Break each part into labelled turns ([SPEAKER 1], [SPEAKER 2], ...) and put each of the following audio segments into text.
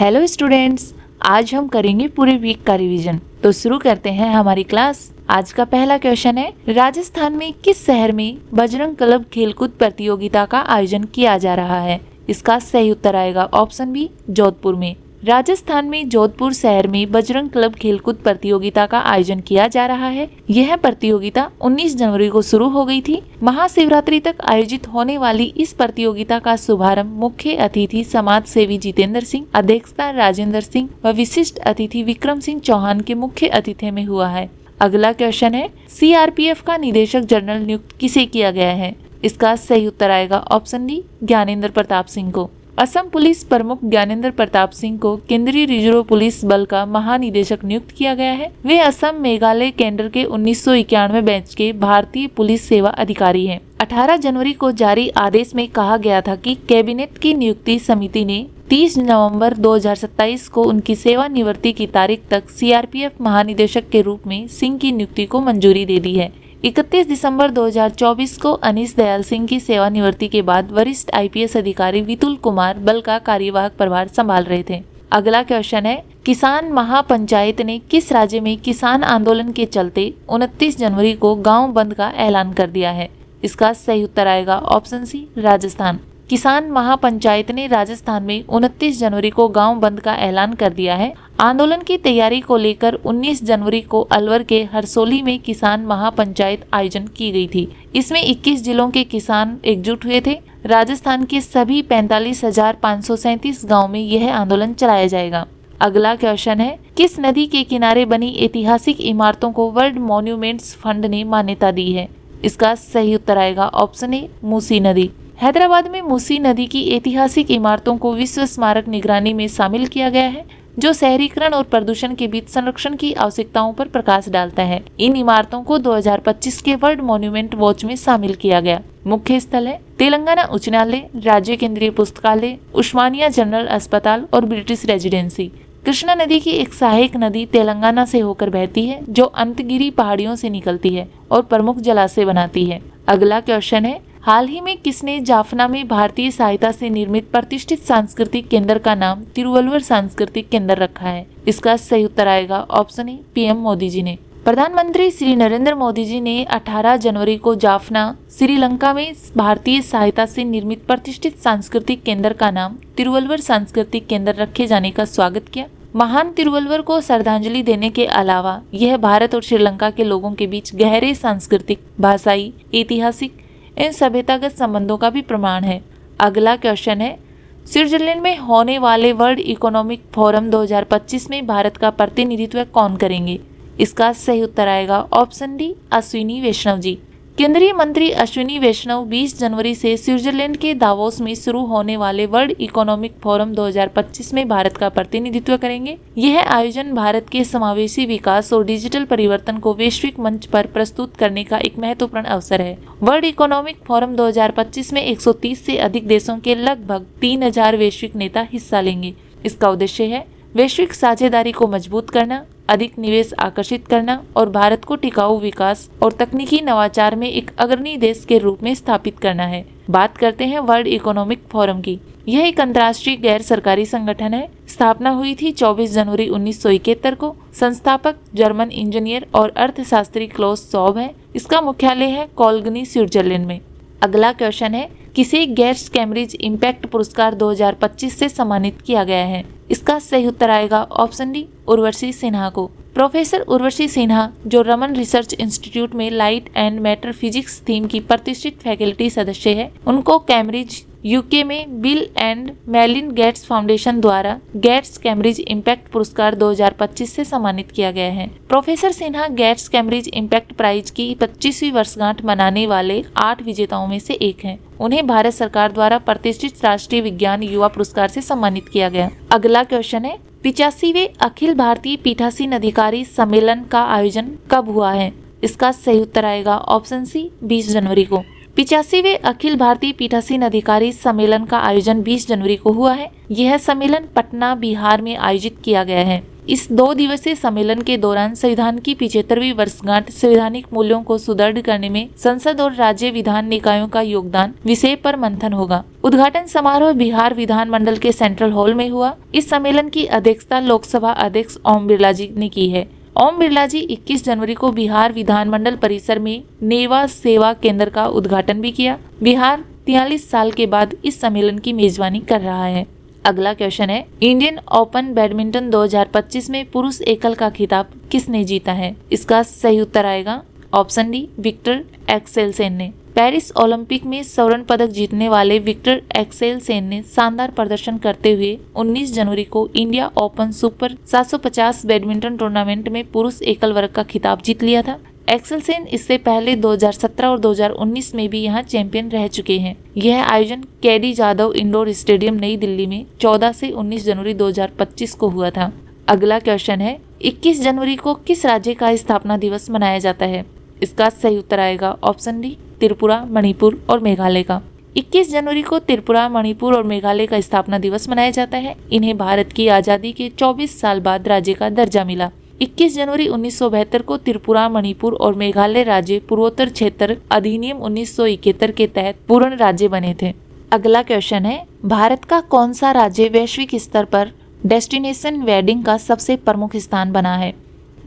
[SPEAKER 1] Hello students, आज हम करेंगे पूरे वीक का रिवीजन। तो शुरू करते हैं हमारी क्लास। आज का पहला क्वेश्चन है, राजस्थान में किस शहर में बजरंग क्लब खेलकूद प्रतियोगिता का आयोजन किया जा रहा है? इसका सही उत्तर आएगा ऑप्शन बी, जोधपुर में। राजस्थान में जोधपुर शहर में बजरंग क्लब खेलकूद प्रतियोगिता का आयोजन किया जा रहा है। यह प्रतियोगिता 19 जनवरी को शुरू हो गई थी। महाशिवरात्रि तक आयोजित होने वाली इस प्रतियोगिता का शुभारंभ मुख्य अतिथि समाज सेवी जितेंद्र सिंह, अध्यक्षता राजेंद्र सिंह व विशिष्ट अतिथि विक्रम सिंह चौहान के मुख्य अतिथि में हुआ है। अगला क्वेश्चन है, सीआरपीएफ का निदेशक जनरल नियुक्त किसे किया गया है? इसका सही उत्तर आएगा ऑप्शन डी, ज्ञानेंद्र प्रताप सिंह को। असम पुलिस प्रमुख ज्ञानेंद्र प्रताप सिंह को केंद्रीय रिजर्व पुलिस बल का महानिदेशक नियुक्त किया गया है। वे असम मेघालय केंद्र के 1991 बैच के भारतीय पुलिस सेवा अधिकारी हैं। 18 जनवरी को जारी आदेश में कहा गया था कि कैबिनेट की नियुक्ति समिति ने 30 नवंबर 2027 को उनकी सेवानिवृत्ति की तारीख तक सीआरपीएफ महानिदेशक के रूप में सिंह की नियुक्ति को मंजूरी दे दी है। 31 दिसंबर 2024 को अनीस दयाल सिंह की सेवानिवृत्ति के बाद वरिष्ठ आईपीएस अधिकारी विपुल कुमार बल का कार्यवाहक प्रभार संभाल रहे थे। अगला क्वेश्चन है, किसान महापंचायत ने किस राज्य में किसान आंदोलन के चलते 29 जनवरी को गांव बंद का ऐलान कर दिया है? इसका सही उत्तर आएगा ऑप्शन सी, राजस्थान। किसान महापंचायत ने राजस्थान में 29 जनवरी को गांव बंद का ऐलान कर दिया है। आंदोलन की तैयारी को लेकर 19 जनवरी को अलवर के हरसोली में किसान महापंचायत आयोजन की गई थी। इसमें 21 जिलों के किसान एकजुट हुए थे। राजस्थान के सभी 45,537 गाँव में यह आंदोलन चलाया जाएगा। अगला क्वेश्चन है, किस नदी के किनारे बनी ऐतिहासिक इमारतों को वर्ल्ड मॉन्यूमेंट्स फंड ने मान्यता दी है? इसका सही उत्तर आएगा ऑप्शन ए, मूसी नदी। हैदराबाद में मूसी नदी की ऐतिहासिक इमारतों को विश्व स्मारक निगरानी में शामिल किया गया है, जो शहरीकरण और प्रदूषण के बीच संरक्षण की आवश्यकताओं पर प्रकाश डालता है। इन इमारतों को 2025 के वर्ल्ड मॉन्यूमेंट वॉच में शामिल किया गया। मुख्य स्थल है तेलंगाना उच्च न्यायालय, राज्य केंद्रीय पुस्तकालय, उस्मानिया जनरल अस्पताल और ब्रिटिश रेजिडेंसी। कृष्णा नदी की एक सहायक नदी तेलंगाना से होकर बहती है, जो अंतगिरी पहाड़ियों से निकलती है और प्रमुख जलाशय बनाती है। अगला क्वेश्चन है, हाल ही में किसने जाफना में भारतीय सहायता से निर्मित प्रतिष्ठित सांस्कृतिक केंद्र का नाम तिरुवल्लुवर सांस्कृतिक केंद्र रखा है? इसका सही उत्तर आएगा option A, PM Modi ji ने। प्रधानमंत्री श्री नरेंद्र मोदी जी ने 18 जनवरी को जाफना, श्रीलंका में भारतीय सहायता से निर्मित प्रतिष्ठित सांस्कृतिक केंद्र का नाम तिरुवल्लुवर सांस्कृतिक केंद्र रखे जाने का स्वागत किया। महान तिरुवल्लुवर को श्रद्धांजलि देने के अलावा यह भारत और श्रीलंका के लोगों के बीच गहरे सांस्कृतिक, भाषाई, ऐतिहासिक इन सभ्यतागत संबंधों का भी प्रमाण है। अगला क्वेश्चन है, स्विट्जरलैंड में होने वाले वर्ल्ड इकोनॉमिक फोरम 2025 में भारत का प्रतिनिधित्व कौन करेंगे? इसका सही उत्तर आएगा ऑप्शन डी, अश्विनी वैष्णव जी। केंद्रीय मंत्री अश्विनी वैष्णव 20 जनवरी से स्विट्जरलैंड के दावोस में शुरू होने वाले वर्ल्ड इकोनॉमिक फोरम 2025 में भारत का प्रतिनिधित्व करेंगे। यह आयोजन भारत के समावेशी विकास और डिजिटल परिवर्तन को वैश्विक मंच पर प्रस्तुत करने का एक महत्वपूर्ण अवसर है। वर्ल्ड इकोनॉमिक फोरम 2025 में 130 से अधिक देशों के लगभग 3000 वैश्विक नेता हिस्सा लेंगे। इसका उद्देश्य है वैश्विक साझेदारी को मजबूत करना, अधिक निवेश आकर्षित करना और भारत को टिकाऊ विकास और तकनीकी नवाचार में एक अग्रणी देश के रूप में स्थापित करना है। बात करते हैं वर्ल्ड इकोनॉमिक फोरम की। यह एक अंतर्राष्ट्रीय गैर सरकारी संगठन है। स्थापना हुई थी 24 जनवरी 1971 को। संस्थापक जर्मन इंजीनियर और अर्थशास्त्री क्लॉस शॉब है। इसका मुख्यालय है कोलोनी, स्विट्जरलैंड में। अगला क्वेश्चन है, किसे गेट्स कैम्ब्रिज इम्पैक्ट पुरस्कार 2025 से सम्मानित किया गया है? इसका सही उत्तर आएगा ऑप्शन डी, उर्वशी सिन्हा को। प्रोफेसर उर्वशी सिन्हा, जो रमन रिसर्च इंस्टीट्यूट में light and matter physics theme की प्रतिष्ठित फैकल्टी सदस्य है, उनको कैम्ब्रिज यूके में Bill and Melinda Gates Foundation द्वारा गेट्स कैम्ब्रिज इम्पैक्ट पुरस्कार 2025 से सम्मानित किया गया है। Professor Sinha Gates Cambridge Impact prize की 25वीं वर्षगांठ मनाने वाले 8 विजेताओं में से एक हैं। उन्हें भारत सरकार द्वारा प्रतिष्ठित राष्ट्रीय विज्ञान युवा पुरस्कार से सम्मानित किया गया। अगला क्वेश्चन है, 85वें अखिल भारतीय पीठासीन अधिकारी सम्मेलन का आयोजन कब हुआ है? इसका सही उत्तर आएगा ऑप्शन सी, 20 जनवरी को। 85वें अखिल भारतीय पीठासीन अधिकारी सम्मेलन का आयोजन 20 जनवरी को हुआ है। यह सम्मेलन पटना, बिहार में आयोजित किया गया है। इस 2 दिवसीय सम्मेलन के दौरान संविधान की 75वीं वर्षगांठ, संवैधानिक मूल्यों को सुदृढ़ करने में संसद और राज्य विधान निकायों का योगदान विषय पर मंथन होगा। उद्घाटन समारोह बिहार विधानमंडल के सेंट्रल हॉल में हुआ। इस सम्मेलन की अध्यक्षता लोकसभा अध्यक्ष ओम बिरला जी ने की है। ओम बिरला जी 21 जनवरी को बिहार विधानमंडल परिसर में नेवा सेवा केंद्र का उद्घाटन भी किया। बिहार 43 साल के बाद इस सम्मेलन की मेजबानी कर रहा है। अगला क्वेश्चन है, इंडियन ओपन बैडमिंटन 2025 में पुरुष एकल का खिताब किसने जीता है? इसका सही उत्तर आएगा ऑप्शन डी, विक्टर एक्सेलसेन ने। पेरिस ओलंपिक में स्वर्ण पदक जीतने वाले विक्टर एक्सेलसेन ने शानदार प्रदर्शन करते हुए 19 जनवरी को India open super 750 badminton tournament में पुरुष एकल वर्ग का खिताब जीत लिया था। एक्सेलसेन इससे पहले 2017 और 2019 में भी यहां चैंपियन रह चुके हैं। यह आयोजन केडी जाधव इंडोर स्टेडियम नई दिल्ली में 14 से 19 जनवरी 2025 को हुआ था। अगला क्वेश्चन है, 21 जनवरी को किस राज्य का स्थापना दिवस मनाया जाता है? इसका सही उत्तर आएगा ऑप्शन डी, त्रिपुरा, मणिपुर और मेघालय का। 21 जनवरी को त्रिपुरा, मणिपुर और मेघालय का स्थापना दिवस मनाया जाता है। इन्हें भारत की आजादी के 24 साल बाद राज्य का दर्जा मिला। 21 जनवरी 1972 को त्रिपुरा, मणिपुर और मेघालय राज्य पूर्वोत्तर क्षेत्र अधिनियम 1971 के तहत पूर्ण राज्य बने थे। अगला क्वेश्चन है, भारत का कौन सा राज्य वैश्विक स्तर पर डेस्टिनेशन वेडिंग का सबसे प्रमुख स्थान बना है?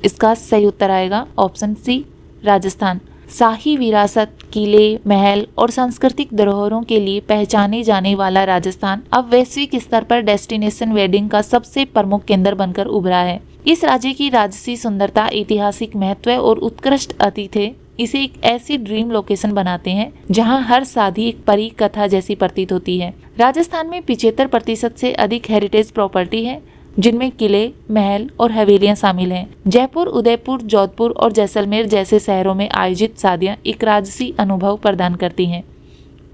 [SPEAKER 1] इसका सही उत्तर आएगा ऑप्शन सी, राजस्थान। शाही विरासत, किले, महल और सांस्कृतिक धरोहरों के लिए पहचाने जाने वाला राजस्थान अब वैश्विक स्तर पर डेस्टिनेशन वेडिंग का सबसे प्रमुख केंद्र बनकर उभरा है। इस राज्य की राजसी सुंदरता, ऐतिहासिक महत्व और उत्कृष्ट अतिथि इसे एक ऐसी ड्रीम लोकेशन बनाते हैं जहां हर शादी एक परी कथा जैसी प्रतीत होती है। राजस्थान में 75% से अधिक हेरिटेज प्रॉपर्टी है, जिनमें किले, महल और हवेलियां शामिल हैं। जयपुर, उदयपुर, जोधपुर और जैसलमेर जैसे शहरों में आयोजित शादियां एक राजसी अनुभव प्रदान करती हैं।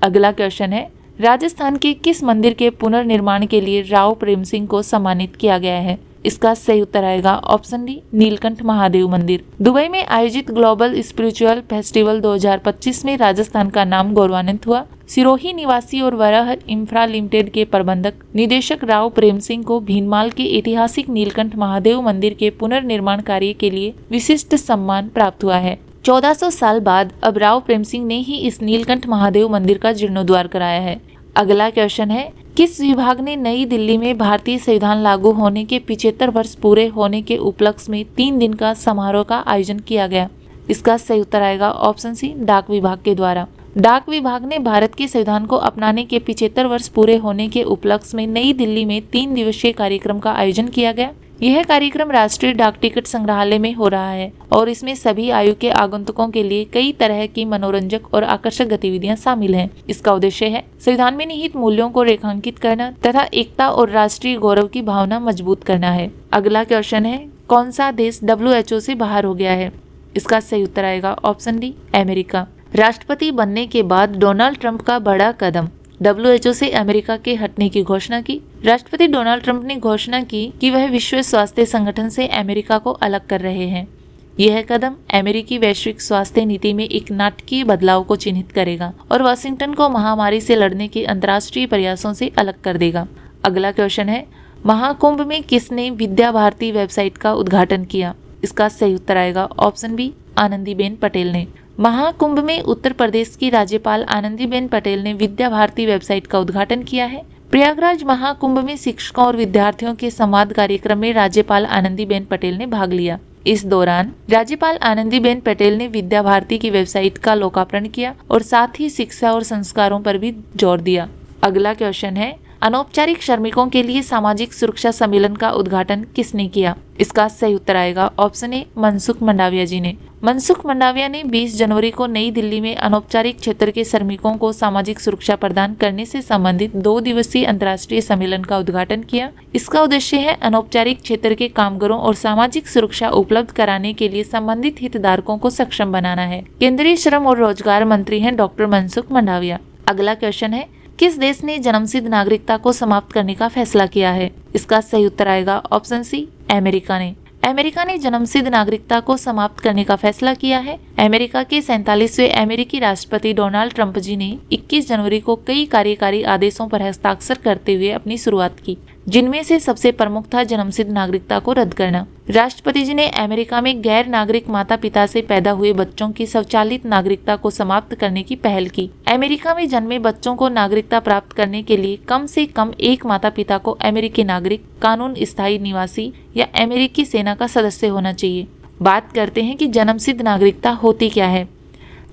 [SPEAKER 1] अगला क्वेश्चन है, राजस्थान के किस मंदिर के पुनर्निर्माण के लिए राव प्रेम सिंह को सम्मानित किया गया है? इसका सही उत्तर आएगा ऑप्शन डी, नीलकंठ महादेव मंदिर। दुबई में आयोजित ग्लोबल स्पिरिचुअल फेस्टिवल 2025 में राजस्थान का नाम गौरवान्वित हुआ। सिरोही निवासी और वराह इंफ्रा लिमिटेड के प्रबंधक निदेशक राव प्रेम सिंह को भीनमाल के ऐतिहासिक नीलकंठ महादेव मंदिर के पुनर्निर्माण कार्य के लिए विशिष्ट सम्मान प्राप्त हुआ है। 1400 साल बाद अब राव प्रेम सिंह ने ही इस नीलकंठ महादेव मंदिर का जीर्णोद्धार कराया है। अगला क्वेश्चन है, किस विभाग ने नई दिल्ली में भारतीय संविधान लागू होने के 75 वर्ष पूरे होने के उपलक्ष्य में 3 दिन का समारोह का आयोजन किया गया? इसका सही उत्तर आएगा ऑप्शन सी, डाक विभाग के द्वारा। डाक विभाग ने भारत के संविधान को अपनाने के 75 वर्ष पूरे होने के उपलक्ष्य में नई दिल्ली में 3 दिवसीय कार्यक्रम का आयोजन किया गया। यह कार्यक्रम राष्ट्रीय डाक टिकट संग्रहालय में हो रहा है और इसमें सभी आयु के आगंतुकों के लिए कई तरह की मनोरंजक और आकर्षक गतिविधियां शामिल हैं। इसका उद्देश्य है संविधान में निहित मूल्यों को रेखांकित करना तथा एकता और राष्ट्रीय गौरव की भावना मजबूत करना है। अगला क्वेश्चन है, कौन सा देश WHO से बाहर हो गया है? इसका सही उत्तर आएगा ऑप्शन डी, अमेरिका। राष्ट्रपति बनने के बाद डोनाल्ड ट्रंप का बड़ा कदम, WHO से अमेरिका के हटने की घोषणा की। राष्ट्रपति डोनाल्ड ट्रंप ने घोषणा की कि वह विश्व स्वास्थ्य संगठन से अमेरिका को अलग कर रहे हैं। यह कदम अमेरिकी वैश्विक स्वास्थ्य नीति में एक नाटकीय बदलाव को चिन्हित करेगा और वाशिंगटन को महामारी से लड़ने के अंतर्राष्ट्रीय प्रयासों से अलग कर देगा। अगला क्वेश्चन है, महाकुंभ में किसने विद्या भारती वेबसाइट का उद्घाटन किया? इसका सही उत्तर आएगा ऑप्शन बी, आनंदीबेन पटेल ने। महाकुंभ में उत्तर प्रदेश की राज्यपाल आनंदीबेन पटेल ने विद्या भारती वेबसाइट का उद्घाटन किया है। प्रयागराज महाकुंभ में शिक्षकों और विद्यार्थियों के संवाद कार्यक्रम में राज्यपाल आनंदीबेन पटेल ने भाग लिया। इस दौरान राज्यपाल आनंदीबेन पटेल ने विद्या भारती की वेबसाइट का लोकार्पण किया और साथ ही शिक्षा और संस्कारों पर भी जोर दिया। अगला क्वेश्चन है, अनौपचारिक श्रमिकों के लिए सामाजिक सुरक्षा सम्मेलन का उद्घाटन किसने किया? इसका सही उत्तर आएगा ऑप्शन ए, मनसुख मंडाविया जी ने। मनसुख मंडाविया ने 20 जनवरी को नई दिल्ली में अनौपचारिक क्षेत्र के श्रमिकों को सामाजिक सुरक्षा प्रदान करने से संबंधित 2 दिवसीय अंतर्राष्ट्रीय सम्मेलन का उद्घाटन किया। इसका उद्देश्य है अनौपचारिक क्षेत्र के कामगारों और सामाजिक सुरक्षा उपलब्ध कराने के लिए संबंधित हितधारकों को सक्षम बनाना है। केंद्रीय श्रम और रोजगार मंत्री हैं डॉक्टर मनसुख मंडाविया। अगला क्वेश्चन है, किस देश ने जन्मसिद्ध नागरिकता को समाप्त करने का फैसला किया है? इसका सही उत्तर आएगा ऑप्शन सी, अमेरिका ने। अमेरिका ने जन्मसिद्ध नागरिकता को समाप्त करने का फैसला किया है। अमेरिका के 47वें अमेरिकी राष्ट्रपति डोनाल्ड ट्रंप जी ने 21 जनवरी को कई कार्यकारी आदेशों पर हस्ताक्षर करते हुए अपनी शुरुआत की, जिनमें से सबसे प्रमुख था जन्मसिद्ध नागरिकता को रद्द करना। राष्ट्रपति जी ने अमेरिका में गैर नागरिक माता पिता से पैदा हुए बच्चों की स्वचालित नागरिकता को समाप्त करने की पहल की। अमेरिका में जन्मे बच्चों को नागरिकता प्राप्त करने के लिए कम से कम एक माता पिता को अमेरिकी नागरिक, कानून स्थायी निवासी या अमेरिकी सेना का सदस्य होना चाहिए। बात करते हैं कि जन्मसिद्ध नागरिकता होती क्या है।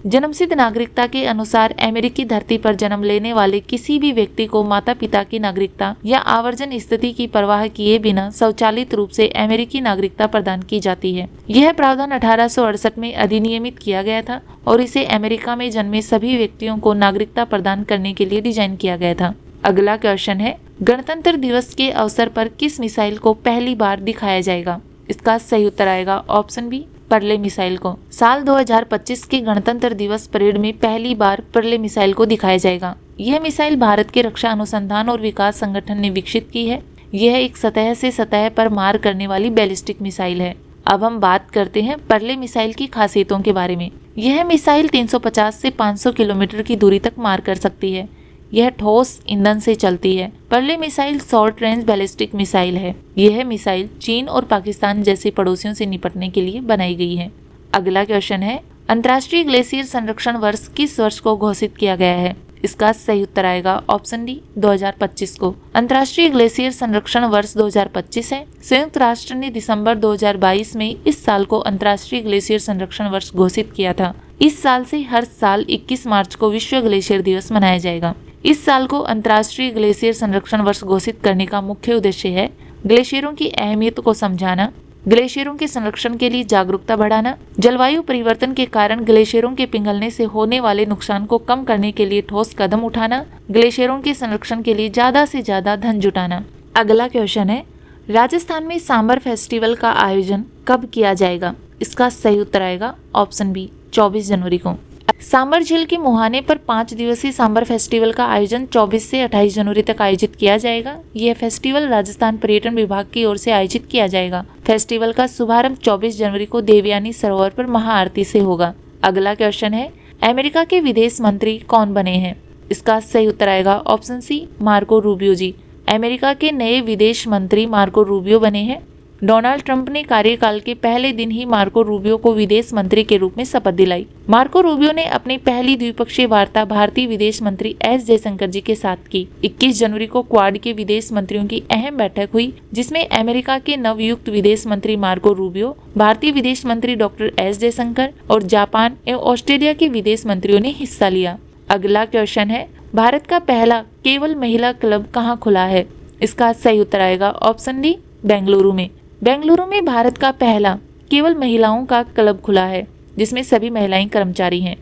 [SPEAKER 1] जन्मसिद्ध नागरिकता के अनुसार अमेरिकी धरती पर जन्म लेने वाले किसी भी व्यक्ति को माता पिता की नागरिकता या आवर्जन स्थिति की परवाह किए बिना स्वचालित रूप से अमेरिकी नागरिकता प्रदान की जाती है। यह प्रावधान 1868 में अधिनियमित किया गया था और इसे अमेरिका में जन्मे सभी व्यक्तियों को नागरिकता प्रदान करने के लिए डिजाइन किया गया था। अगला क्वेश्चन है, गणतंत्र दिवस के अवसर पर किस मिसाइल को पहली बार दिखाया जाएगा? इसका सही उत्तर आएगा ऑप्शन बी, पर्ले मिसाइल को। साल 2025 के गणतंत्र दिवस परेड में पहली बार पर्ले मिसाइल को दिखाया जाएगा। यह मिसाइल भारत के रक्षा अनुसंधान और विकास संगठन ने विकसित की है। यह एक सतह से सतह पर मार करने वाली बैलिस्टिक मिसाइल है। अब हम बात करते हैं पर्ले मिसाइल की खासियतों के बारे में। यह मिसाइल 350 से 500 किलोमीटर की दूरी तक मार कर सकती है। यह ठोस ईंधन से चलती है। Pralay missile short range ballistic missile है। यह मिसाइल चीन और पाकिस्तान जैसे पड़ोसियों से निपटने के लिए बनाई गई है। अगला क्वेश्चन है, अंतर्राष्ट्रीय ग्लेशियर संरक्षण वर्ष किस वर्ष को घोषित किया गया है? इसका सही उत्तर आएगा ऑप्शन डी, 2025 को। अंतर्राष्ट्रीय ग्लेशियर संरक्षण वर्ष 2025 है। संयुक्त राष्ट्र ने दिसंबर 2022 में इस साल को अंतर्राष्ट्रीय ग्लेशियर संरक्षण वर्ष घोषित किया था। इस साल से हर साल 21 मार्च को विश्व ग्लेशियर दिवस मनाया जाएगा। इस साल को अंतर्राष्ट्रीय ग्लेशियर संरक्षण वर्ष घोषित करने का मुख्य उद्देश्य है ग्लेशियरों की अहमियत को समझाना, ग्लेशियरों के संरक्षण के लिए जागरूकता बढ़ाना, जलवायु परिवर्तन के कारण ग्लेशियरों के पिघलने से होने वाले नुकसान को कम करने के लिए ठोस कदम उठाना, ग्लेशियरों के संरक्षण के लिए ज्यादा से ज्यादा धन जुटाना। अगला क्वेश्चन है, राजस्थान में सांबर फेस्टिवल का आयोजन कब किया जाएगा? इसका सही उत्तर आएगा ऑप्शन बी, 24 जनवरी को। सांबर झील के मुहाने पर 5 दिवसीय सांबर फेस्टिवल का आयोजन 24 से 28 जनवरी तक आयोजित किया जाएगा। यह फेस्टिवल राजस्थान पर्यटन विभाग की ओर से आयोजित किया जाएगा। फेस्टिवल का शुभारंभ 24 जनवरी को देवयानी सरोवर पर महाआरती से होगा। अगला क्वेश्चन है, अमेरिका के विदेश मंत्री कौन बने हैं? इसका सही उत्तर आएगा ऑप्शन सी, मार्को रूबियो जी। अमेरिका के नए विदेश मंत्री मार्को रूबियो बने हैं। डोनाल्ड ट्रंप ने कार्यकाल के पहले दिन ही मार्को रूबियो को विदेश मंत्री के रूप में शपथ दिलाई। मार्को रूबियो ने अपनी पहली द्विपक्षीय वार्ता भारतीय विदेश मंत्री एस जयशंकर जी के साथ की। 21 जनवरी को क्वाड के विदेश मंत्रियों की अहम बैठक हुई, जिसमें अमेरिका के नवयुक्त विदेश मंत्री मार्को रूबियो, भारतीय विदेश मंत्री डॉक्टर एस जयशंकर और जापान एवं ऑस्ट्रेलिया के विदेश मंत्रियों ने हिस्सा लिया। अगला क्वेश्चन है, भारत का पहला केवल महिला क्लब कहाँ खुला है? इसका सही उत्तर आएगा ऑप्शन डी, बेंगलुरु में। बेंगलुरु में भारत का पहला केवल महिलाओं का क्लब खुला है, जिसमें सभी महिलाएं कर्मचारी हैं।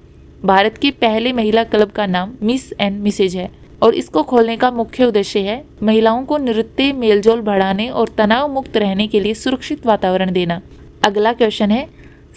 [SPEAKER 1] भारत के पहले महिला क्लब का नाम मिस एंड मिसेज है और इसको खोलने का मुख्य उद्देश्य है महिलाओं को नृत्य, मेलजोल बढ़ाने और तनाव मुक्त रहने के लिए सुरक्षित वातावरण देना। अगला क्वेश्चन है,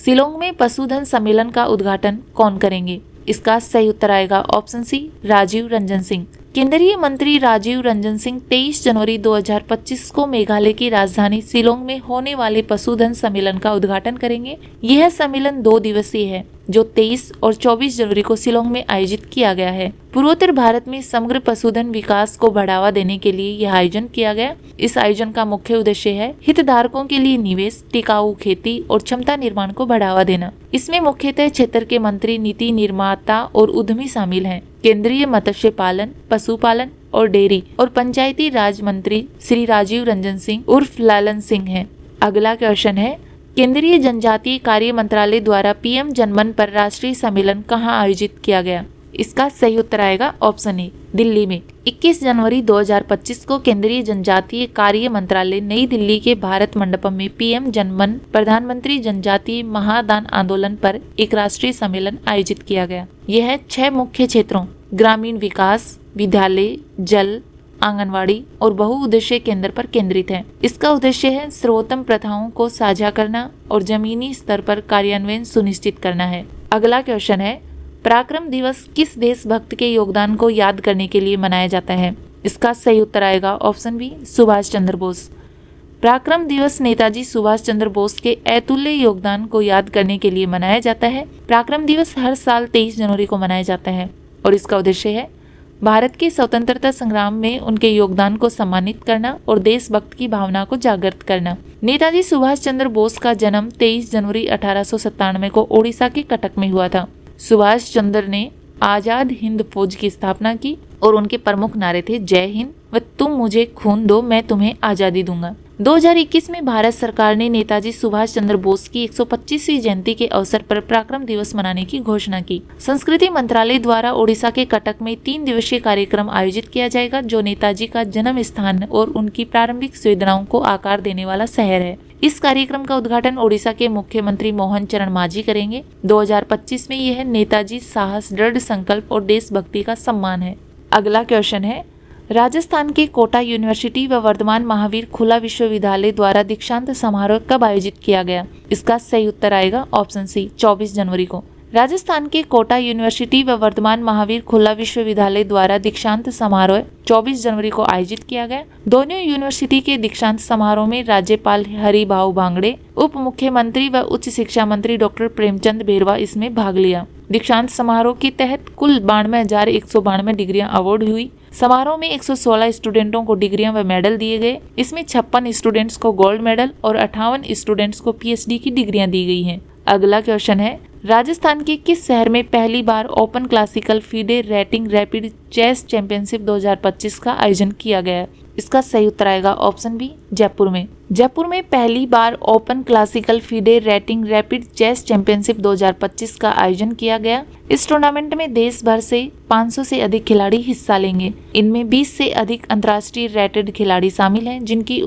[SPEAKER 1] शिलोंग में पशुधन सम्मेलन का उद्घाटन कौन करेंगे? इसका सही उत्तर आएगा ऑप्शन सी, राजीव रंजन सिंह। केंद्रीय मंत्री राजीव रंजन सिंह 23 जनवरी 2025 को मेघालय की राजधानी शिलोंग में होने वाले पशुधन सम्मेलन का उद्घाटन करेंगे। यह सम्मेलन 2 दिवसीय है, जो 23 और 24 जनवरी को शिलोंग में आयोजित किया गया है। पूर्वोत्तर भारत में समग्र पशुधन विकास को बढ़ावा देने के लिए यह आयोजन किया गया। इस आयोजन का मुख्य उद्देश्य है हितधारकों के लिए निवेश, टिकाऊ खेती और क्षमता निर्माण को बढ़ावा देना। इसमें मुख्यतः क्षेत्र के मंत्री, नीति निर्माता और उद्यमी शामिल हैं। केंद्रीय मत्स्य पालन, पशुपालन और डेयरी और पंचायती राज मंत्री श्री राजीव रंजन सिंह उर्फ लालन सिंह हैं। अगला क्वेश्चन है, केंद्रीय जनजातीय कार्य मंत्रालय द्वारा पीएम जनमन पर राष्ट्रीय सम्मेलन कहाँ आयोजित किया गया? इसका सही उत्तर आएगा ऑप्शन ए, दिल्ली में। 21 जनवरी 2025 को केंद्रीय जनजातीय कार्य मंत्रालय नई दिल्ली के भारत मंडपम में पीएम जनमन प्रधानमंत्री जनजातीय महादान आंदोलन पर एक राष्ट्रीय सम्मेलन आयोजित किया गया। यह 6 मुख्य क्षेत्रों ग्रामीण विकास, विद्यालय, जल, आंगनवाड़ी और बहुउद्देश्य केंद्र पर केंद्रित है। इसका उद्देश्य है सर्वोत्तम प्रथाओं को साझा करना और जमीनी स्तर पर कार्यान्वयन सुनिश्चित करना है। अगला क्वेश्चन है, पराक्रम दिवस किस देशभक्त के योगदान को याद करने के लिए मनाया जाता है? इसका सही उत्तर आएगा ऑप्शन बी, सुभाष चंद्र बोस। पराक्रम दिवस नेताजी सुभाष चंद्र बोस के अतुल्य योगदान को याद करने के लिए मनाया जाता है। पराक्रम दिवस हर साल 23 जनवरी को मनाया जाता है और इसका उद्देश्य है भारत के स्वतंत्रता संग्राम में उनके योगदान को सम्मानित करना और देशभक्त की भावना को जागृत करना। नेताजी सुभाष चंद्र बोस का जन्म 23 जनवरी 1897 को ओडिशा के कटक में हुआ था। सुभाष चंद्र ने आजाद हिंद फौज की स्थापना की और उनके प्रमुख नारे थे जय हिंद व तुम मुझे खून दो मैं तुम्हें आजादी दूंगा। 2021 में भारत सरकार ने नेताजी सुभाष चंद्र बोस की 125वीं जयंती के अवसर पर पराक्रम दिवस मनाने की घोषणा की। संस्कृति मंत्रालय द्वारा ओडिशा के कटक में 3 दिवसीय कार्यक्रम आयोजित किया जाएगा, जो नेताजी का जन्म स्थान और उनकी प्रारंभिक संवेदनाओं को आकार देने वाला शहर है। इस कार्यक्रम का उद्घाटन ओडिशा के मुख्यमंत्री मोहन चरण मांझी करेंगे। 2025 में यह नेताजी साहस, दृढ़ संकल्प और देशभक्ति का सम्मान है। अगला क्वेश्चन है, राजस्थान के कोटा यूनिवर्सिटी व वर्धमान महावीर खुला विश्वविद्यालय द्वारा दीक्षांत समारोह कब आयोजित किया गया? इसका सही उत्तर आएगा ऑप्शन सी 24 जनवरी को। राजस्थान के कोटा यूनिवर्सिटी व वर्धमान महावीर खुला विश्वविद्यालय द्वारा दीक्षांत समारोह 24 जनवरी को आयोजित किया गया। दोनों यूनिवर्सिटी के दीक्षांत समारोह में राज्यपाल हरिभाऊ बांगड़े, उप मुख्यमंत्री व उच्च शिक्षा मंत्री डॉक्टर प्रेमचंद बेरवा इसमें भाग लिया। दीक्षांत समारोह के तहत कुल 92,192 डिग्रियां अवार्ड हुई। समारोह में 116 स्टूडेंटों को डिग्रियां व मेडल दिए गए। इसमें 56 स्टूडेंट्स को गोल्ड मेडल और 58 स्टूडेंट्स को पीएचडी की डिग्रियां दी गई हैं। अगला क्वेश्चन है, राजस्थान के किस शहर में पहली बार open classical FIDE rating rapid chess championship 2025 का आयोजन किया गया? इसका सही उत्तर आएगा ऑप्शन बी जयपुर में। जयपुर में पहली बार open classical FIDE rating rapid chess championship 2025 का आयोजन किया गया। इस टूर्नामेंट में देश भर से 500 से अधिक खिलाड़ी हिस्सा लेंगे। इनमें 20 से अधिक अंतर्राष्ट्रीय रेटेड खिलाड़ी शामिल हैं, जिनकी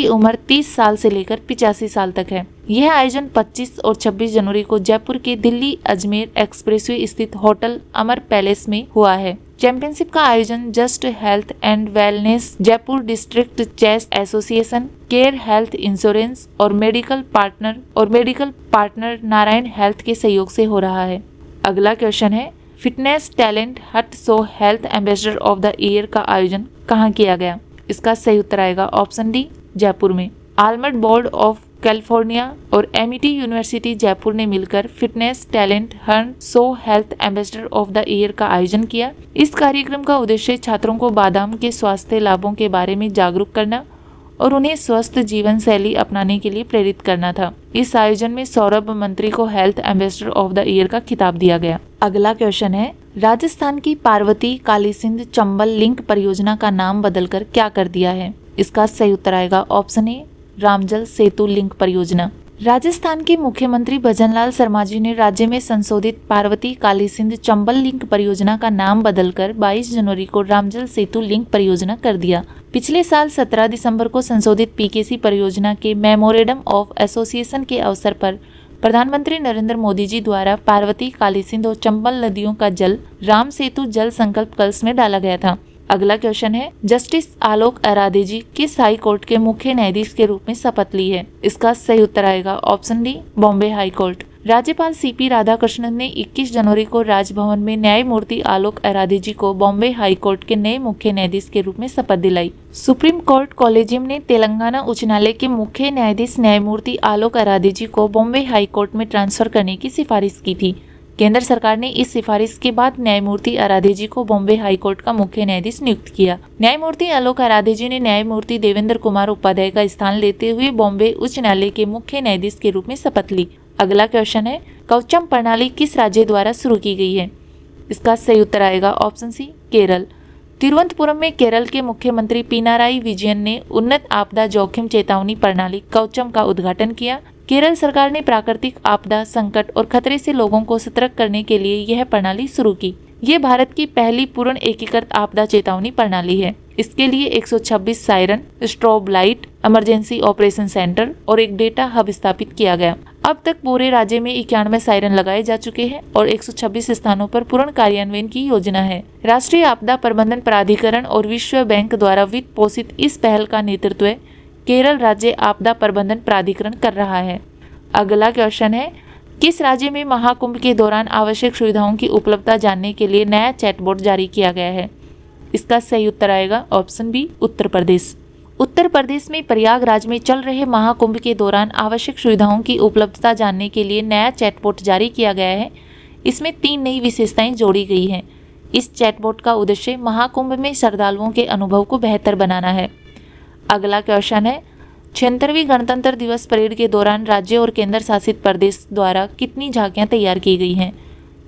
[SPEAKER 1] उम्र 30 साल से लेकर 85 साल तक है। यह आयोजन 25 और 26 जनवरी को जयपुर के दिल्ली अजमेर एक्सप्रेसवे स्थित होटल अमर पैलेस में हुआ है। चैंपियनशिप का आयोजन just health and wellness, Jaipur district chess association, care health insurance और मेडिकल पार्टनर नारायण हेल्थ के सहयोग से हो रहा है। अगला क्वेश्चन है, fitness talent hut show health ambassador of the year का आयोजन कहाँ किया गया? इसका सही उत्तर आएगा ऑप्शन डी जयपुर में। आलमंड बोर्ड ऑफ कैलिफोर्निया और एमिटी यूनिवर्सिटी जयपुर ने मिलकर fitness talent Hunt show health ambassador of the year का आयोजन किया। इस कार्यक्रम का उद्देश्य छात्रों को बादाम के स्वास्थ्य लाभों के बारे में जागरूक करना और उन्हें स्वस्थ जीवन शैली अपनाने के लिए प्रेरित करना था। इस आयोजन में सौरभ मंत्री को health ambassador of the year का खिताब दिया गया। अगला क्वेश्चन है, राजस्थान की पार्वती काली सिंध चंबल लिंक परियोजना का नाम बदलकर क्या कर दिया है? इसका सही उत्तर आएगा ऑप्शन ए रामजल सेतु लिंक परियोजना। राजस्थान के मुख्यमंत्री भजनलाल शर्मा जी ने राज्य में संशोधित पार्वती काली सिंध चंबल लिंक परियोजना का नाम बदलकर 22 जनवरी को रामजल सेतु लिंक परियोजना कर दिया। पिछले साल 17 दिसंबर को संशोधित पीकेसी परियोजना के मेमोरेंडम ऑफ एसोसिएशन के अवसर पर प्रधानमंत्री नरेंद्र मोदी जी द्वारा पार्वती काली सिंध और चंबल नदियों का जल राम सेतु जल संकल्प कलश में डाला गया था। अगला क्वेश्चन है, जस्टिस आलोक अराधे जी किस हाई कोर्ट के मुख्य न्यायाधीश के रूप में शपथ ली है? इसका सही उत्तर आएगा option D Bombay high court. राज्यपाल सीपी राधाकृष्णन ने 21 जनवरी को राजभवन में न्यायमूर्ति आलोक अराधे जी को बॉम्बे हाई कोर्ट के नए मुख्य न्यायाधीश के रूप में शपथ दिलाई। सुप्रीम कोर्ट कॉलेजियम ने तेलंगाना उच्च न्यायालय के मुख्य न्यायाधीश न्यायमूर्ति आलोक अराधे जी को बॉम्बे हाई कोर्ट में ट्रांसफर करने की सिफारिश की थी। केंद्र सरकार ने इस सिफारिश के बाद न्यायमूर्ति अराधे जी को बॉम्बे हाई कोर्ट का मुख्य न्यायाधीश नियुक्त किया। न्यायमूर्ति आलोक अराधे जी ने न्यायमूर्ति देवेंद्र कुमार उपाध्याय का स्थान लेते हुए बॉम्बे उच्च न्यायालय के मुख्य न्यायाधीश के रूप में शपथ ली। अगला क्वेश्चन है, कवचम प्रणाली किस राज्य द्वारा शुरू की गई है? इसका सही उत्तर आएगा ऑप्शन सी केरल। तिरुवनंतपुरम में केरल के मुख्यमंत्री पिनाराई विजयन ने उन्नत आपदा जोखिम चेतावनी प्रणाली कवचम का उद्घाटन किया। केरल सरकार ने प्राकृतिक आपदा, संकट और खतरे से लोगों को सतर्क करने के लिए यह प्रणाली शुरू की। ये भारत की पहली पूर्ण एकीकृत आपदा चेतावनी प्रणाली है। इसके लिए 126 siren, strobe light, emergency operation centre और एक डेटा हब स्थापित किया गया। अब तक पूरे राज्य में 91 सायरन लगाए जा चुके हैं और 126 स्थानों पर पूर्ण कार्यान्वयन की योजना है। राष्ट्रीय आपदा प्रबंधन प्राधिकरण और विश्व बैंक द्वारा वित्त पोषित इस पहल का नेतृत्व केरल राज्य आपदा प्रबंधन प्राधिकरण कर रहा है। अगला क्वेश्चन है, किस राज्य में महाकुंभ के दौरान आवश्यक सुविधाओं की उपलब्धता जानने के लिए नया चैटबॉट जारी किया गया है? इसका सही उत्तर आएगा ऑप्शन बी उत्तर प्रदेश। उत्तर प्रदेश में प्रयागराज में चल रहे महाकुंभ के दौरान आवश्यक सुविधाओं की उपलब्धता जानने के लिए नया चैटबॉट जारी किया गया है। इसमें 3 नई विशेषताएं जोड़ी गई हैं। इस चैटबॉट का उद्देश्य महाकुंभ में श्रद्धालुओं के अनुभव को बेहतर बनाना है। अगला क्वेश्चन है, 76वीं गणतंत्र दिवस परेड के दौरान राज्य और केंद्र शासित प्रदेश द्वारा कितनी झांकियां तैयार की गई हैं?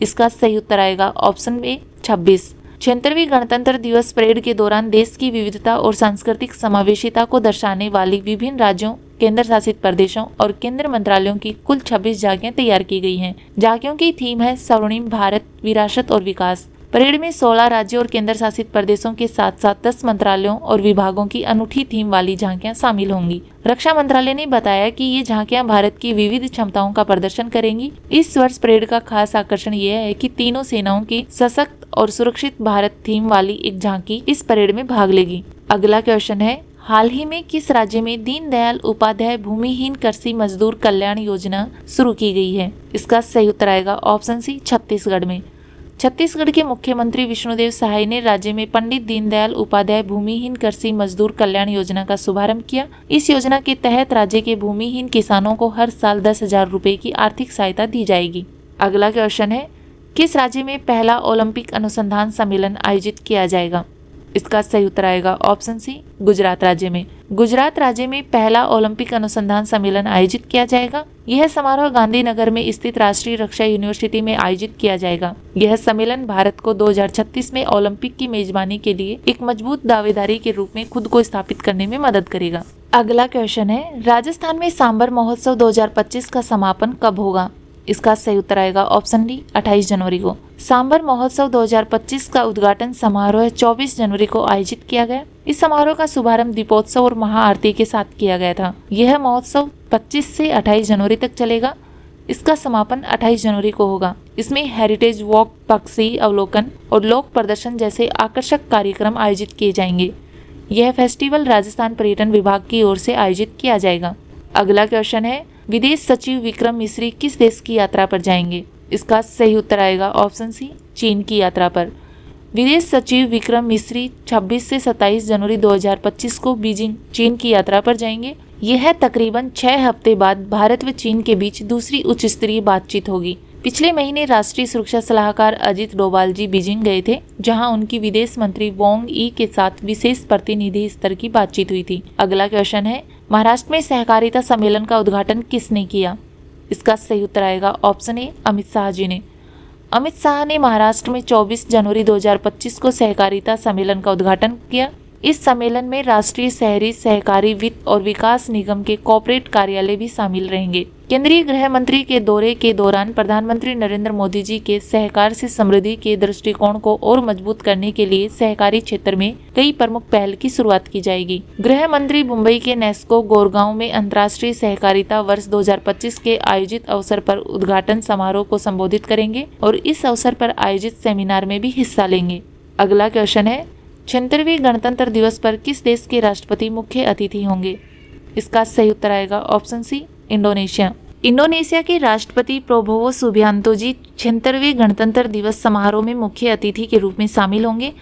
[SPEAKER 1] इसका सही उत्तर आएगा ऑप्शन ए 26। 76वीं गणतंत्र दिवस परेड के दौरान देश की विविधता और सांस्कृतिक समावेशिता को दर्शाने वाली विभिन्न राज्यों, केंद्र शासित प्रदेशों और केंद्र मंत्रालयों की कुल 26 झांकियां तैयार की गई हैं। झांकियों की थीम है स्वर्णिम भारत, विरासत और विकास। परेड में 16 राज्यों और केंद्र शासित प्रदेशों के साथ साथ 10 मंत्रालयों और विभागों की अनूठी थीम वाली झांकियां शामिल होंगी। रक्षा मंत्रालय ने बताया कि ये झांकियां भारत की विविध क्षमताओं का प्रदर्शन करेंगी। इस वर्ष परेड का खास आकर्षण यह है कि तीनों सेनाओं की सशक्त और सुरक्षित भारत थीम वाली एक झांकी इस परेड में भाग लेगी। अगला क्वेश्चन है, हाल ही में किस राज्य में दीनदयाल उपाध्याय भूमिहीन कृषि मजदूर कल्याण योजना शुरू की गई है? इसका सही उत्तर आएगा ऑप्शन सी छत्तीसगढ़ में। छत्तीसगढ़ के मुख्यमंत्री विष्णुदेव साय ने राज्य में पंडित दीनदयाल उपाध्याय भूमिहीन कृषि मजदूर कल्याण योजना का शुभारंभ किया। इस योजना के तहत राज्य के भूमिहीन किसानों को हर साल 10,000 रुपए की आर्थिक सहायता दी जाएगी। अगला क्वेश्चन है, किस राज्य में पहला ओलंपिक अनुसंधान सम्मेलन आयोजित किया जाएगा? इसका सही उत्तर आएगा ऑप्शन सी गुजरात राज्य में। गुजरात राज्य में पहला ओलंपिक अनुसंधान सम्मेलन आयोजित किया जाएगा। यह समारोह गांधीनगर में स्थित राष्ट्रीय रक्षा यूनिवर्सिटी में आयोजित किया जाएगा। यह सम्मेलन भारत को 2036 में ओलंपिक की मेजबानी के लिए एक मजबूत दावेदारी के रूप में खुद को स्थापित करने में मदद करेगा। अगला क्वेश्चन है, राजस्थान में सांबर महोत्सव 2025 का समापन कब होगा? इसका सही उत्तर आएगा ऑप्शन डी 28 जनवरी को। सांबर महोत्सव 2025 का उद्घाटन समारोह 24 जनवरी को आयोजित किया गया। इस समारोह का शुभारंभ दीपोत्सव और महाआरती के साथ किया गया था। यह महोत्सव 25 से 28 जनवरी तक चलेगा। इसका समापन 28 जनवरी को होगा। इसमें हेरिटेज वॉक, पक्षी अवलोकन और लोक प्रदर्शन जैसे आकर्षक कार्यक्रम आयोजित किए जाएंगे। यह फेस्टिवल राजस्थान पर्यटन विभाग की ओर से आयोजित किया जाएगा। अगला क्वेश्चन है, विदेश सचिव विक्रम मिस्री किस देश की यात्रा पर जाएंगे? इसका सही उत्तर आएगा ऑप्शन सी चीन की यात्रा पर। विदेश सचिव विक्रम मिस्री 26 से 27 जनवरी 2025 को बीजिंग, चीन की यात्रा पर जाएंगे। यह तकरीबन 6 हफ्ते बाद भारत व चीन के बीच दूसरी उच्च स्तरीय बातचीत होगी। पिछले महीने राष्ट्रीय सुरक्षा सलाहकार अजित डोभाल जी बीजिंग गए थे, जहां उनकी विदेश मंत्री वांग यी के साथ विशेष प्रतिनिधि स्तर की बातचीत हुई थी। अगला क्वेश्चन है, महाराष्ट्र में सहकारिता सम्मेलन का उद्घाटन किसने किया? इसका सही उत्तर आएगा ऑप्शन ए अमित शाह जी ने। अमित शाह ने महाराष्ट्र में 24 जनवरी 2025 को सहकारिता सम्मेलन का उद्घाटन किया। इस सम्मेलन में राष्ट्रीय शहरी सहकारी वित्त और विकास निगम के कॉर्पोरेट कार्यालय भी शामिल रहेंगे। केंद्रीय गृह मंत्री के दौरे के दौरान प्रधानमंत्री नरेंद्र मोदी जी के सहकार से समृद्धि के दृष्टिकोण को और मजबूत करने के लिए सहकारी क्षेत्र में कई प्रमुख पहल की शुरुआत की जाएगी। गृह मंत्री मुंबई के नेस्को गोरगांव में अंतर्राष्ट्रीय सहकारिता वर्ष 2025 के आयोजित अवसर पर उद्घाटन समारोह को संबोधित करेंगे और इस अवसर पर आयोजित सेमिनार में भी हिस्सा लेंगे। अगला क्वेश्चन है, 76वें गणतंत्र दिवस पर किस देश के राष्ट्रपति मुख्य अतिथि होंगे? इसका सही उत्तर आएगा ऑप्शन सी इंडोनेशिया। इंडोनेशिया के राष्ट्रपति प्रोबोवो सुबियांतो जी 76वें गणतंत्र दिवस समारोह में मुख्य अतिथि के रूप में शामिल होंगे।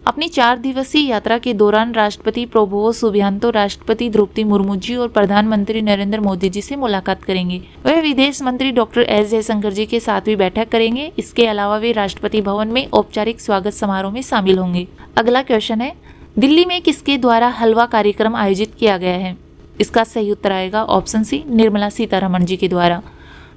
[SPEAKER 1] अपनी 4 दिवसीय यात्रा के दौरान राष्ट्रपति प्रोबोवो सुबियांतो राष्ट्रपति द्रौपदी मुर्मू जी और प्रधानमंत्री नरेंद्र मोदी जी से मुलाकात करेंगे। वह विदेश मंत्री डॉक्टर एस जयशंकर जी के साथ भी बैठक करेंगे। इसके अलावा वे राष्ट्रपति भवन में औपचारिक स्वागत समारोह में शामिल होंगे। अगला क्वेश्चन है, दिल्ली में किसके द्वारा हलवा कार्यक्रम आयोजित किया गया है? इसका सही उत्तर आएगा ऑप्शन सी निर्मला सीतारमण जी के द्वारा।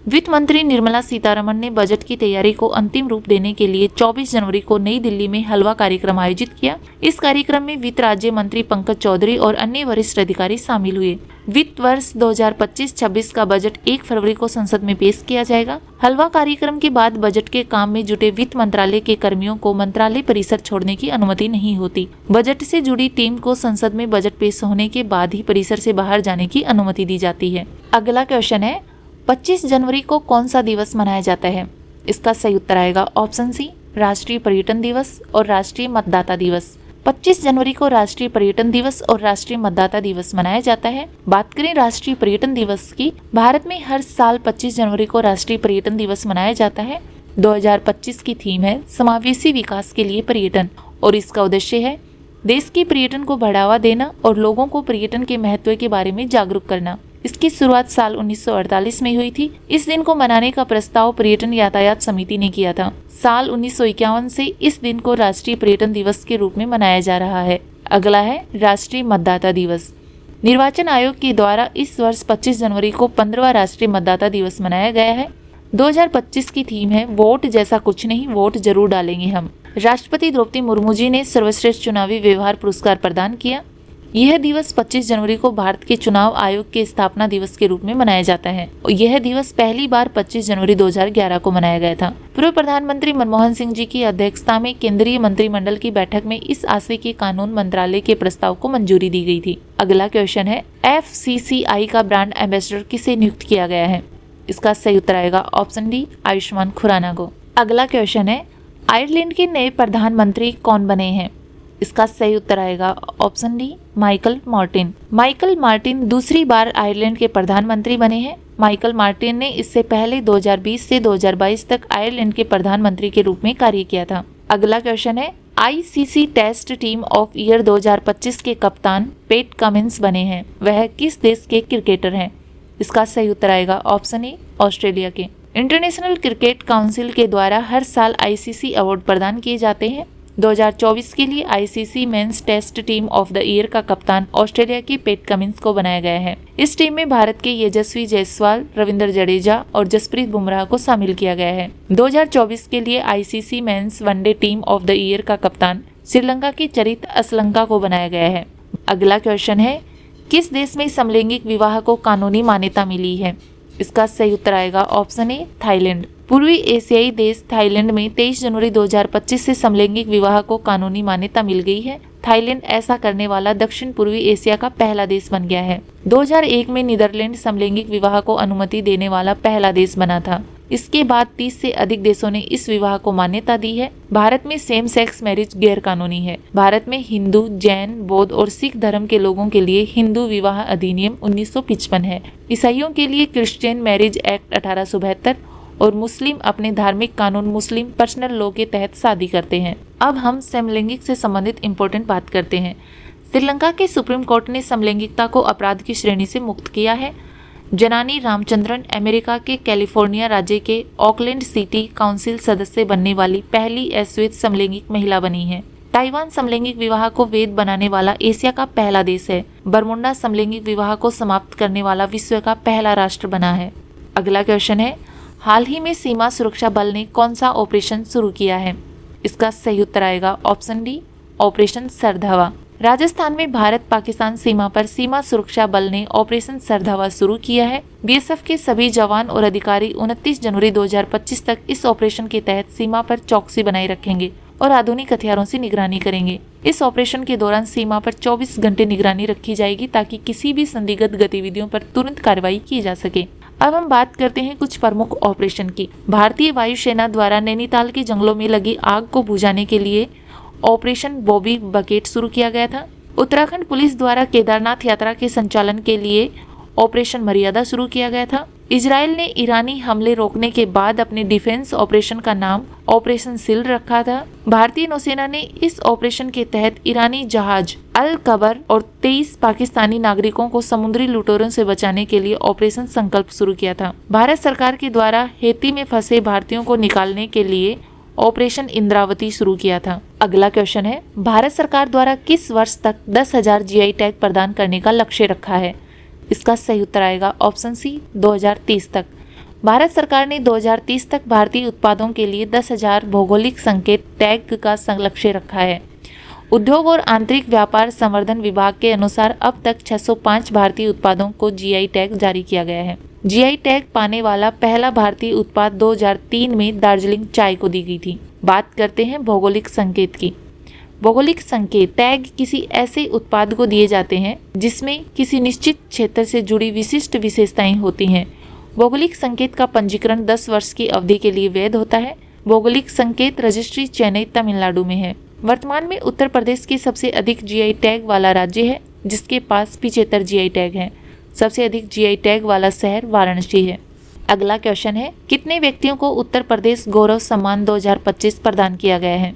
[SPEAKER 1] वित्त मंत्री निर्मला सीतारमण ने बजट की तैयारी को अंतिम रूप देने के लिए 24 जनवरी को नई दिल्ली में हलवा कार्यक्रम आयोजित किया। इस कार्यक्रम में वित्त राज्य मंत्री पंकज चौधरी और अन्य वरिष्ठ अधिकारी शामिल हुए। वित्त वर्ष 2025-26 का बजट 1 फरवरी को संसद में पेश किया जाएगा। हलवा कार्यक्रम के बाद बजट के काम में जुटे वित्त मंत्रालय के कर्मियों को मंत्रालय परिसर छोड़ने की अनुमति नहीं होती। बजट से जुड़ी टीम को संसद में बजट पेश होने के बाद ही परिसर से बाहर जाने की अनुमति दी जाती है। अगला क्वेश्चन है, 25 जनवरी को कौन सा दिवस मनाया जाता है? इसका सही उत्तर आएगा ऑप्शन सी राष्ट्रीय पर्यटन दिवस और राष्ट्रीय मतदाता दिवस। 25 जनवरी को राष्ट्रीय पर्यटन दिवस और राष्ट्रीय मतदाता दिवस मनाया जाता है। बात करें राष्ट्रीय पर्यटन दिवस की, भारत में हर साल 25 जनवरी को राष्ट्रीय पर्यटन दिवस मनाया जाता है। 2025 की थीम है समावेशी विकास के लिए पर्यटन और इसका उद्देश्य है देश के पर्यटन को बढ़ावा देना और लोगों को पर्यटन के महत्व के बारे में जागरूक करना। इसकी शुरुआत साल 1948 में हुई थी। इस दिन को मनाने का प्रस्ताव पर्यटन यातायात समिति ने किया था। साल 1951 से इस दिन को राष्ट्रीय पर्यटन दिवस के रूप में मनाया जा रहा है। अगला है राष्ट्रीय मतदाता दिवस। निर्वाचन आयोग के द्वारा इस वर्ष 25 जनवरी को 15वां राष्ट्रीय मतदाता दिवस मनाया गया है। 2025 की थीम है वोट जैसा कुछ नहीं, वोट जरूर डालेंगे हम। राष्ट्रपति द्रौपदी मुर्मू जी ने सर्वश्रेष्ठ चुनावी व्यवहार पुरस्कार प्रदान किया। यह दिवस 25 जनवरी को भारत के चुनाव आयोग के स्थापना दिवस के रूप में मनाया जाता है और यह दिवस पहली बार 25 जनवरी 2011 को मनाया गया था। पूर्व प्रधानमंत्री मनमोहन सिंह जी की अध्यक्षता में केंद्रीय मंत्रिमंडल की बैठक में इस आशय के कानून मंत्रालय के प्रस्ताव को मंजूरी दी गई थी। अगला क्वेश्चन है FCCI का ब्रांड एम्बेसडर किसे नियुक्त किया गया है? इसका सही उत्तर आएगा ऑप्शन डी, आयुष्मान खुराना को। अगला क्वेश्चन है आयरलैंड के नए प्रधानमंत्री कौन बने हैं? इसका सही उत्तर आएगा option D, Michael Martin. Michael Martin दूसरी बार आयरलैंड के प्रधानमंत्री बने हैं। माइकल मार्टिन ने इससे पहले 2020 से 2022 तक आयरलैंड के प्रधानमंत्री के रूप में कार्य किया था। अगला क्वेश्चन है ICC test team of year 2025 के कप्तान पैट कमिंस बने हैं। वह किस देश के क्रिकेटर हैं? इसका सही उत्तर आएगा ऑप्शन ए, ऑस्ट्रेलिया के। इंटरनेशनल क्रिकेट काउंसिल के द्वारा हर साल ICC अवार्ड प्रदान किए जाते हैं। 2024 के लिए ICC men's test team of the year का कप्तान ऑस्ट्रेलिया की पैट कमिंस को बनाया गया है। इस टीम में भारत के यशस्वी जायसवाल, रविंद्र जडेजा और जसप्रीत बुमराह को शामिल किया गया है। 2024 के लिए ICC men's one day team of the year का कप्तान श्रीलंका की चरित असलंका को बनाया गया है। अगला क्वेश्चन है किस देश में समलैंगिक विवाह को कानूनी मान्यता मिली है? इसका सही उत्तर आएगा ऑप्शन ए, थाईलैंड। पूर्वी एशियाई देश थाईलैंड में 23 जनवरी 2025 से समलैंगिक विवाह को कानूनी मान्यता मिल गई है। थाईलैंड ऐसा करने वाला दक्षिण पूर्वी एशिया का पहला देश बन गया है। 2001 में नीदरलैंड समलैंगिक विवाह को अनुमति देने वाला पहला देश बना था। इसके बाद 30 से अधिक देशों ने इस विवाह को मान्यता दी है। भारत में सेम सेक्स मैरिज गैर कानूनी है। भारत में हिंदू, जैन, बौद्ध और सिख धर्म के लोगों के लिए हिंदू विवाह अधिनियम 1955 है। ईसाइयों के लिए क्रिश्चियन मैरिज एक्ट 1872 और मुस्लिम अपने धार्मिक कानून मुस्लिम पर्सनल लॉ के तहत शादी करते हैं। अब हम समलैंगिक से संबंधित इम्पोर्टेंट बात करते हैं। श्रीलंका के सुप्रीम कोर्ट ने समलैंगिकता को अपराध की श्रेणी से मुक्त किया है। जनानी रामचंद्रन अमेरिका के कैलिफोर्निया राज्य के ऑकलैंड सिटी काउंसिल सदस्य बनने वाली पहली अश्वेत समलैंगिक महिला बनी है। ताइवान समलैंगिक विवाह को वैध बनाने वाला एशिया का पहला देश है। बरमुंडा समलैंगिक विवाह को समाप्त करने वाला विश्व का पहला राष्ट्र बना है। अगला क्वेश्चन है हाल ही में सीमा सुरक्षा बल ने कौन सा ऑपरेशन शुरू किया है? इसका सही उत्तर आएगा ऑप्शन डी, ऑपरेशन सरधवा। राजस्थान में भारत पाकिस्तान सीमा पर सीमा सुरक्षा बल ने ऑपरेशन सरधवा शुरू किया है। BSF के सभी जवान और अधिकारी 29 जनवरी 2025 तक इस ऑपरेशन के तहत सीमा पर चौकसी बनाए रखेंगे और आधुनिक हथियारों से निगरानी करेंगे। इस ऑपरेशन के दौरान सीमा पर 24 घंटे निगरानी रखी जाएगी ताकि किसी भी संदिग्ध गतिविधियों पर तुरंत कार्रवाई की जा सके। अब हम बात करते हैं कुछ प्रमुख ऑपरेशन की। भारतीय वायुसेना द्वारा नैनीताल के जंगलों में लगी आग को बुझाने के लिए ऑपरेशन बॉबी बकेट शुरू किया गया था। उत्तराखंड पुलिस द्वारा केदारनाथ यात्रा के संचालन के लिए ऑपरेशन मर्यादा शुरू किया गया था। इजराइल ने ईरानी हमले रोकने के बाद अपने डिफेंस ऑपरेशन का नाम ऑपरेशन सिल रखा था। भारतीय नौसेना ने इस ऑपरेशन के तहत ईरानी जहाज अल कबर और 23 पाकिस्तानी नागरिकों को समुद्री लुटेरों से बचाने के लिए ऑपरेशन संकल्प शुरू किया था। भारत सरकार के द्वारा हैती में फंसे भारतीयों को निकालने के लिए ऑपरेशन इंद्रावती शुरू किया था। अगला क्वेश्चन है भारत सरकार द्वारा किस वर्ष तक 10,000 GI टैग प्रदान करने का लक्ष्य रखा है? इसका सही उत्तर आएगा ऑप्शन सी, 2030 तक। भारत सरकार ने 2030 तक भारतीय उत्पादों के लिए 10,000 भौगोलिक संकेत टैग का लक्ष्य रखा है। उद्योग और आंतरिक व्यापार संवर्धन विभाग के अनुसार अब तक 605 भारतीय उत्पादों को GI टैग जारी किया गया है। GI टैग पाने वाला पहला भारतीय उत्पाद 2003 में दार्जिलिंग चाय को दी गई थी। बात करते हैं भौगोलिक संकेत की। भौगोलिक संकेत टैग किसी ऐसे उत्पाद को दिए जाते हैं जिसमें किसी निश्चित क्षेत्र से जुड़ी विशिष्ट विशेषताएं होती हैं। भौगोलिक संकेत का पंजीकरण 10 वर्ष की अवधि के लिए वैध होता है। भौगोलिक संकेत रजिस्ट्री चेन्नई तमिलनाडु में है। वर्तमान में उत्तर प्रदेश की सबसे अधिक GI टैग वाला राज्य है जिसके पास 75 GI टैग हैं। सबसे अधिक GI टैग वाला शहर वाराणसी है। अगला क्वेश्चन है कितने व्यक्तियों को उत्तर प्रदेश गौरव सम्मान 2025 प्रदान किया गया है?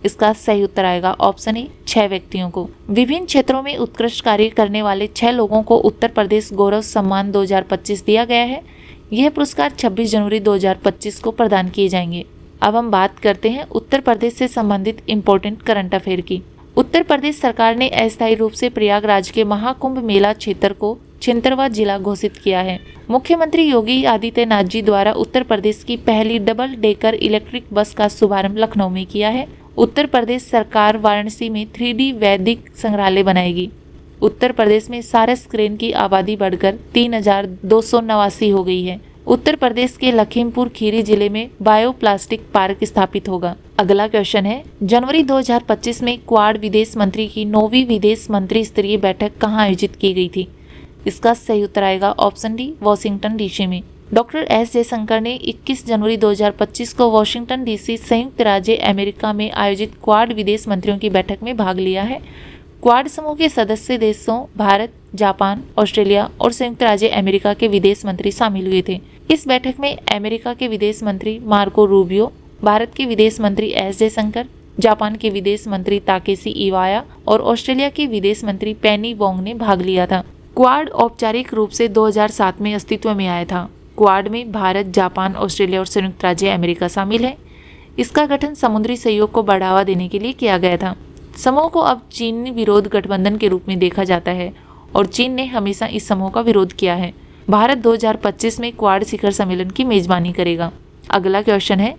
[SPEAKER 1] इसका सही उत्तर आएगा ऑप्शन ए 6 व्यक्तियों को। विभिन्न क्षेत्रों में उत्कृष्ट कार्य करने वाले 6 लोगों को उत्तर प्रदेश गौरव सम्मान 2025 दिया गया है। यह पुरस्कार 26 जनवरी 2025 को प्रदान किए जाएंगे। अब हम बात करते हैं उत्तर प्रदेश से संबंधित इम्पोर्टेंट करंट अफेयर की। उत्तर प्रदेश सरकार ने अस्थायी रूप से प्रयागराज के महाकुंभ मेला क्षेत्र को 76वां जिला घोषित किया है। मुख्यमंत्री योगी आदित्यनाथ जी द्वारा उत्तर प्रदेश की पहली डबल डेकर इलेक्ट्रिक बस का शुभारंभ लखनऊ में किया है। उत्तर प्रदेश सरकार वाराणसी में 3D वैदिक संग्रहालय बनाएगी। उत्तर प्रदेश में सारस क्रेन की आबादी बढ़कर 3289 हो गई है। उत्तर प्रदेश के लखीमपुर खीरी जिले में बायोप्लास्टिक पार्क स्थापित होगा। अगला क्वेश्चन है, जनवरी 2025 में क्वाड विदेश मंत्री की 9वीं विदेश मंत्री स्तरीय बैठक कहाँ आयोजित की गई थी? इसका सही उत्तर आएगा ऑप्शन डी, वॉशिंगटन डीसी में। डॉक्टर एस जयशंकर ने 21 जनवरी 2025 को वॉशिंगटन डीसी संयुक्त राज्य अमेरिका में आयोजित क्वाड विदेश मंत्रियों की बैठक में भाग लिया है। क्वाड समूह के सदस्य देशों भारत, जापान, ऑस्ट्रेलिया और संयुक्त राज्य अमेरिका के विदेश मंत्री शामिल हुए थे। इस बैठक में अमेरिका के विदेश मंत्री मार्को रूबियो, भारत के विदेश मंत्री एस जयशंकर, जापान के विदेश मंत्री ताकेशी इवाया और ऑस्ट्रेलिया के विदेश मंत्री पेनी वोंग ने भाग लिया था। क्वाड औपचारिक रूप से 2007 में अस्तित्व में आया था। क्वाड में भारत, जापान, ऑस्ट्रेलिया और संयुक्त राज्य अमेरिका शामिल है। इसका गठन समुद्री सहयोग को बढ़ावा देने के लिए किया गया था। समूह को अब चीनी विरोध गठबंधन के रूप में देखा जाता है और चीन ने हमेशा इस समूह का विरोध किया है। भारत 2025 में क्वाड शिखर सम्मेलन की मेजबानी करेगा। अगला क्वेश्चन है,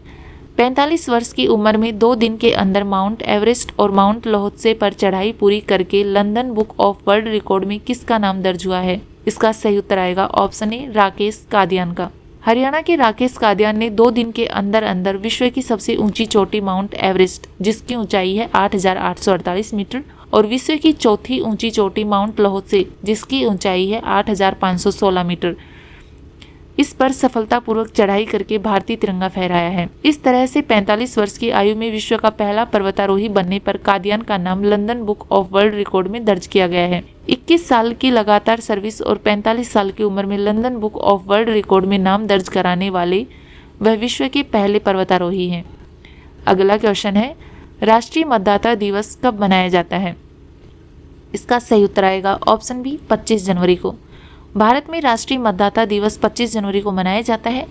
[SPEAKER 1] 45 वर्ष की उम्र में 2 दिन के अंदर माउंट एवरेस्ट और माउंट लोहत्से पर चढ़ाई पूरी करके London book of world record में किसका नाम दर्ज हुआ है? इसका सही उत्तर आएगा ऑप्शन ए, राकेश कादियान का। हरियाणा के राकेश कादियान ने 2 दिन के अंदर अंदर विश्व की सबसे ऊंची चोटी माउंट एवरेस्ट, जिसकी ऊंचाई है 8,848 मीटर, और विश्व की चौथी ऊंची चोटी माउंट लोहत्से, जिसकी ऊंचाई है 8,516 मीटर, इस पर सफलतापूर्वक चढ़ाई करके भारतीय तिरंगा फहराया है। इस तरह से 45 वर्ष की आयु में विश्व का पहला पर्वतारोही बनने पर कादियान का नाम London book of world record में दर्ज किया गया है। 21 साल की लगातार सर्विस और 45 साल की उम्र में London book of world record में नाम दर्ज कराने वाले वह विश्व के पहले पर्वतारोही हैं। अगला क्वेश्चन है, राष्ट्रीय मतदाता दिवस कब मनाया जाता है? इसका सही उत्तर आएगा ऑप्शन बी, 25 जनवरी को। भारत में राष्ट्रीय मतदाता दिवस 25 जनवरी को मनाया जाता है।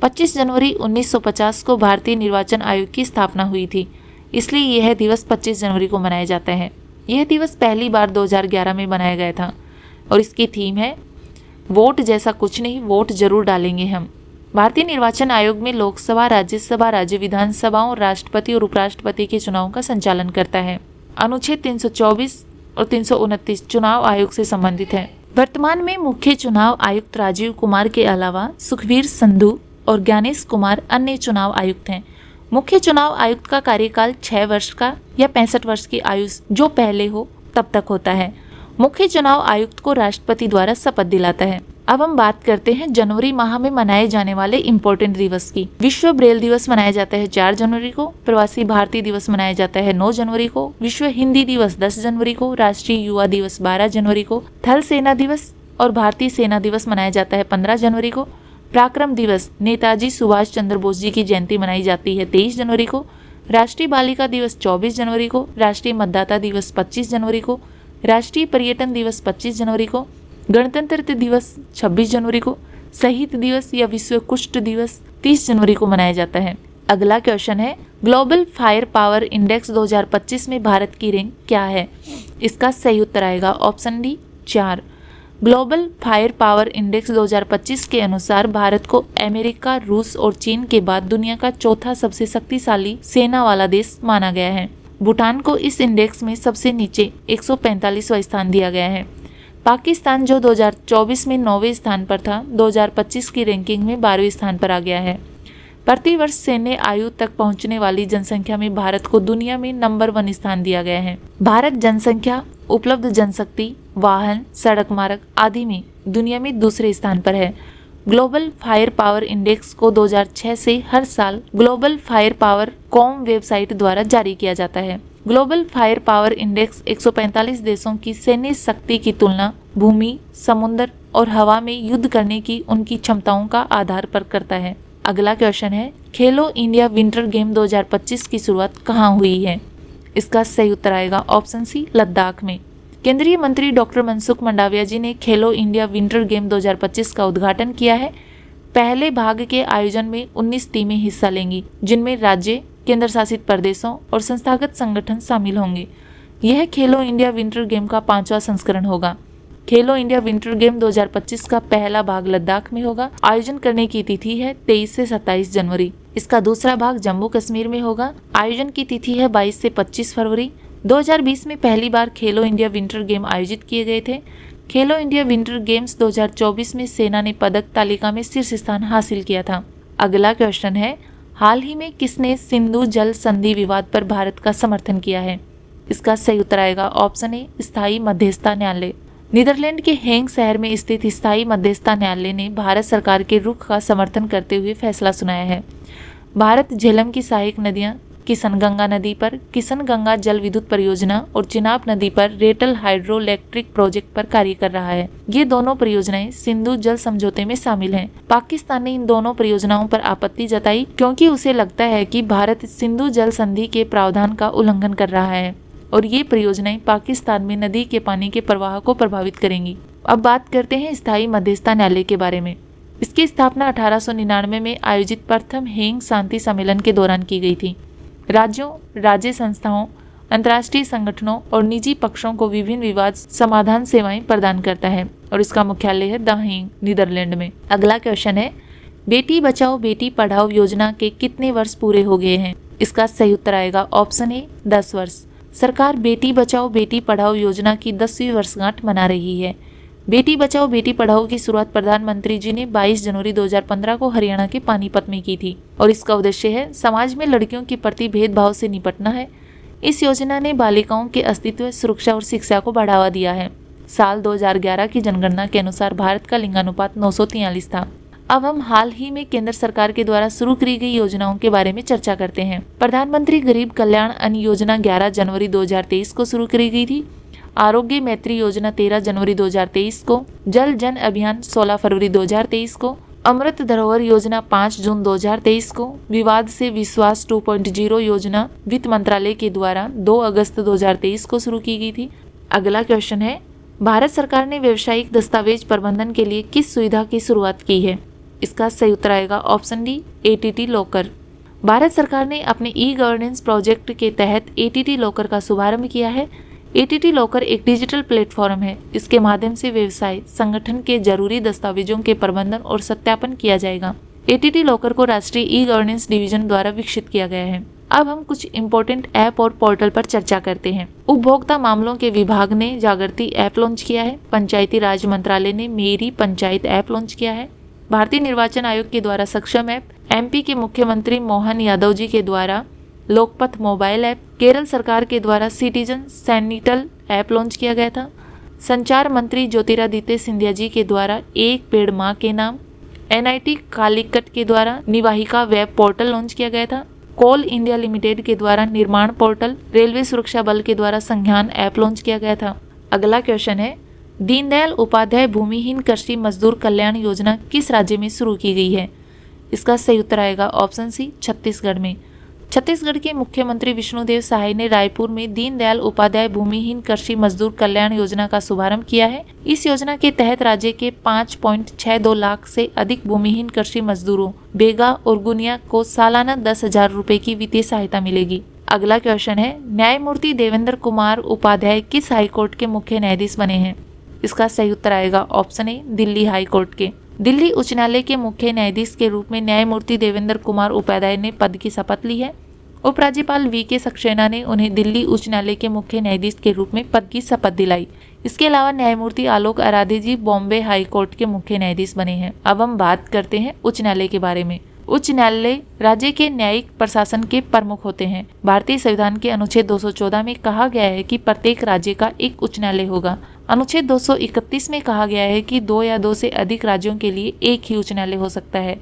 [SPEAKER 1] 25 जनवरी 1950 को भारतीय निर्वाचन आयोग की स्थापना हुई थी, इसलिए यह दिवस 25 जनवरी को मनाया जाता है। यह दिवस पहली बार 2011 में बनाया गया था और इसकी थीम है वोट जैसा कुछ नहीं, वोट जरूर डालेंगे हम। भारतीय निर्वाचन आयोग में लोकसभा, राज्यसभा, राज्य विधानसभाओं, राष्ट्रपति और उपराष्ट्रपति के चुनाव का संचालन करता है। अनुच्छेद 324 और 329 चुनाव आयोग से संबंधित है। वर्तमान में मुख्य चुनाव आयुक्त राजीव कुमार के अलावा सुखबीर संधू और ज्ञानेश कुमार अन्य चुनाव आयुक्त हैं। मुख्य चुनाव आयुक्त का कार्यकाल 6 वर्ष का या 65 वर्ष की आयु जो पहले हो तब तक होता है। मुख्य चुनाव आयुक्त को राष्ट्रपति द्वारा शपथ दिलाता है। अब हम बात करते हैं जनवरी माह में मनाए जाने वाले इम्पोर्टेंट दिवस की। विश्व ब्रेल दिवस मनाया जाता है 4 जनवरी को, प्रवासी भारतीय दिवस मनाया जाता है 9 जनवरी को, विश्व हिंदी दिवस 10 जनवरी को, राष्ट्रीय युवा दिवस 12 जनवरी को, थल सेना दिवस और भारतीय सेना दिवस मनाया जाता है 15 जनवरी को, पराक्रम दिवस नेताजी सुभाष चंद्र बोस जी की जयंती मनाई जाती है 23 जनवरी को, राष्ट्रीय बालिका दिवस 24 जनवरी को, राष्ट्रीय मतदाता दिवस 25 जनवरी को, राष्ट्रीय पर्यटन दिवस 25 जनवरी को, गणतंत्र दिवस 26 जनवरी को, शहीद दिवस या विश्व कुष्ठ दिवस 30 जनवरी को मनाया जाता है। अगला क्वेश्चन है, ग्लोबल फायर पावर इंडेक्स 2025 में भारत की रैंक क्या है? इसका सही उत्तर आएगा option D 4। Global fire power index 2025 के अनुसार भारत को अमेरिका, रूस और चीन के बाद दुनिया का चौथा सबसे शक्तिशाली सेना वाला देश माना गया है। भूटान को इस इंडेक्स में सबसे नीचे 145वां स्थान दिया गया है। पाकिस्तान जो 2024 में 9वें स्थान पर था, 2025 की रैंकिंग में 12वें स्थान पर आ गया है। प्रतिवर्ष सैन्य आयु तक पहुंचने वाली जनसंख्या में भारत को दुनिया में नंबर 1 स्थान दिया गया है। भारत जनसंख्या, उपलब्ध जनशक्ति, वाहन, सड़क मार्ग आदि में दुनिया में दूसरे स्थान पर है। ग्लोबल फायर पावर इंडेक्स को 2006 से हर साल global fire power com website द्वारा जारी किया जाता है। ग्लोबल फायर पावर इंडेक्स 145 देशों की सैन्य शक्ति की तुलना भूमि, समुद्र और हवा में युद्ध करने की उनकी क्षमताओं का आधार पर करता है। अगला क्वेश्चन है, खेलो इंडिया विंटर गेम 2025 की शुरुआत कहाँ हुई है? इसका सही उत्तर आएगा ऑप्शन सी, लद्दाख में। केंद्रीय मंत्री डॉक्टर मनसुख मंडाविया जी ने खेलो इंडिया विंटर गेम 2025 का उद्घाटन किया है। पहले भाग के आयोजन में 19 टीमें हिस्सा लेंगी, जिनमें राज्य, केंद्र शासित प्रदेशों और संस्थागत संगठन शामिल होंगे। यह खेलो इंडिया विंटर गेम का 5वां संस्करण होगा। खेलो इंडिया विंटर गेम 2025 का पहला भाग लद्दाख में होगा। आयोजन करने की तिथि है 23 से 27 जनवरी। इसका दूसरा भाग जम्मू कश्मीर में होगा। आयोजन की तिथि है 22 से 25 फरवरी। 2020 में पहली बार खेलो इंडिया विंटर गेम आयोजित किए गए थे। खेलो इंडिया विंटर गेम्स 2024 में सेना ने पदक तालिका में शीर्ष स्थान हासिल किया था। अगला क्वेश्चन है, हाल ही में किसने सिंधु जल संधि विवाद पर भारत का समर्थन किया है? इसका सही उत्तर आएगा ऑप्शन ए, स्थायी मध्यस्थता न्यायालय। नीदरलैंड के हेंग शहर में स्थित स्थायी मध्यस्थता न्यायालय ने भारत सरकार के रुख का समर्थन करते हुए फैसला सुनाया है। भारत झेलम की सहायक नदियां किशनगंगा नदी पर किशनगंगा जल विद्युत परियोजना और चिनाब नदी पर रेटल हाइड्रो इलेक्ट्रिक प्रोजेक्ट पर कार्य कर रहा है। ये दोनों परियोजनाएं सिंधु जल समझौते में शामिल हैं। पाकिस्तान ने इन दोनों परियोजनाओं पर आपत्ति जताई क्योंकि उसे लगता है कि भारत सिंधु जल संधि के प्रावधान का उल्लंघन कर रहा है और ये परियोजनाएं पाकिस्तान में नदी के पानी के प्रवाह को प्रभावित करेंगी। अब बात करते हैं स्थायी मध्यस्थता न्यायालय के बारे में। इसकी स्थापना 1899 में आयोजित प्रथम हेंग शांति सम्मेलन के दौरान की गई थी। राज्यों, राज्य संस्थाओं, अंतर्राष्ट्रीय संगठनों और निजी पक्षों को विभिन्न विवाद समाधान सेवाएं प्रदान करता है और इसका मुख्यालय है द हेग, नीदरलैंड में। अगला क्वेश्चन है, बेटी बचाओ बेटी पढ़ाओ योजना के कितने वर्ष पूरे हो गए हैं? इसका सही उत्तर आएगा ऑप्शन ए, 10 वर्ष। सरकार बेटी बचाओ बेटी पढ़ाओ योजना की 10वीं वर्षगांठ मना रही है। बेटी बचाओ बेटी पढ़ाओ की शुरुआत प्रधानमंत्री जी ने 22 जनवरी 2015 को हरियाणा के पानीपत में की थी और इसका उद्देश्य है समाज में लड़कियों के प्रति भेदभाव से निपटना है। इस योजना ने बालिकाओं के अस्तित्व, सुरक्षा और शिक्षा को बढ़ावा दिया है। साल 2011 की जनगणना के अनुसार भारत का लिंगानुपात 943 था। अब हम हाल ही में केंद्र सरकार के द्वारा शुरू की गई योजनाओं के बारे में चर्चा करते हैं। प्रधानमंत्री गरीब कल्याण अन्न योजना 11 जनवरी 2023 को शुरू की गई थी। आरोग्य मैत्री योजना 13 जनवरी 2023 को, जल जन अभियान 16 फरवरी 2023 को, अमृत धरोहर योजना 5 जून 2023 को, विवाद से विश्वास 2.0 योजना वित्त मंत्रालय के द्वारा 2 अगस्त 2023 को शुरू की गई थी। अगला क्वेश्चन है, भारत सरकार ने व्यावसायिक दस्तावेज प्रबंधन के लिए किस सुविधा की शुरुआत की है? इसका सही उत्तर आएगा option D, ATT locker. Bharat सरकार ने अपने ई गवर्नेंस प्रोजेक्ट के तहत ATT लॉकर का शुभारंभ किया है। ATT लॉकर एक डिजिटल प्लेटफॉर्म है। इसके माध्यम से व्यवसाय संगठन के जरूरी दस्तावेजों के प्रबंधन और सत्यापन किया जाएगा। ATT लॉकर को राष्ट्रीय ई गवर्नेंस डिवीजन द्वारा विकसित किया गया है। अब हम कुछ इम्पोर्टेंट ऐप और पोर्टल पर चर्चा करते हैं। उपभोक्ता मामलों के विभाग ने जागृति ऐप लॉन्च किया है। पंचायती राज मंत्रालय ने मेरी पंचायत ऐप लॉन्च किया है। भारतीय निर्वाचन आयोग के द्वारा सक्षम ऐप, MP के मुख्यमंत्री मोहन यादव जी के द्वारा लोकपथ मोबाइल ऐप, केरल सरकार के द्वारा सिटीजन सेंटिनल ऐप लॉन्च किया गया था। संचार मंत्री ज्योतिरादित्य सिंधिया जी के द्वारा एक पेड़ मां के नाम, NIT कालीकट के द्वारा निवाहिका वेब पोर्टल लॉन्च किया गया था। कोल इंडिया लिमिटेड के द्वारा निर्माण पोर्टल, रेलवे सुरक्षा बल के द्वारा संज्ञान ऐप लॉन्च किया गया था। अगला क्वेश्चन है, दीनदयाल उपाध्याय भूमिहीन कृषि मजदूर कल्याण योजना किस राज्य में शुरू की गई है? इसका सही उत्तर आएगा ऑप्शन सी, छत्तीसगढ़ में। छत्तीसगढ़ के मुख्यमंत्री विष्णुदेव साय ने रायपुर में दीनदयाल उपाध्याय भूमिहीन कृषि मजदूर कल्याण योजना का शुभारंभ किया है। इस योजना के तहत राज्य के 5.62 लाख से अधिक भूमिहीन कृषि मजदूरों बेगा और गुनिया को सालाना 10,000 रुपए की वित्तीय सहायता मिलेगी। अगला क्वेश्चन है, न्यायमूर्ति देवेंद्र कुमार उपाध्याय किस हाईकोर्ट के मुख्य न्यायाधीश बने हैं? इसका सही उत्तर आएगा option A, Delhi high court के। दिल्ली उच्च न्यायालय के मुख्य न्यायाधीश के रूप में न्यायमूर्ति देवेंद्र कुमार उपाध्याय ने पद की शपथ ली है। उपराज्यपाल VK सक्सेना ने उन्हें दिल्ली उच्च न्यायालय के मुख्य न्यायाधीश के रूप में पद की शपथ दिलाई। इसके अलावा न्यायमूर्ति आलोक आराधे जी बॉम्बे हाई कोर्ट के मुख्य न्यायाधीश बने हैं। अब हम बात करते हैं उच्च न्यायालय के बारे में। उच्च न्यायालय राज्य के न्यायिक प्रशासन के प्रमुख होते हैं। भारतीय संविधान के अनुच्छेद 214 में कहा गया है कि प्रत्येक राज्य का एक उच्च न्यायालय होगा। अनुच्छेद 231 में कहा गया है कि 2 या 2 से अधिक राज्यों के लिए एक ही उच्च न्यायालय हो सकता है।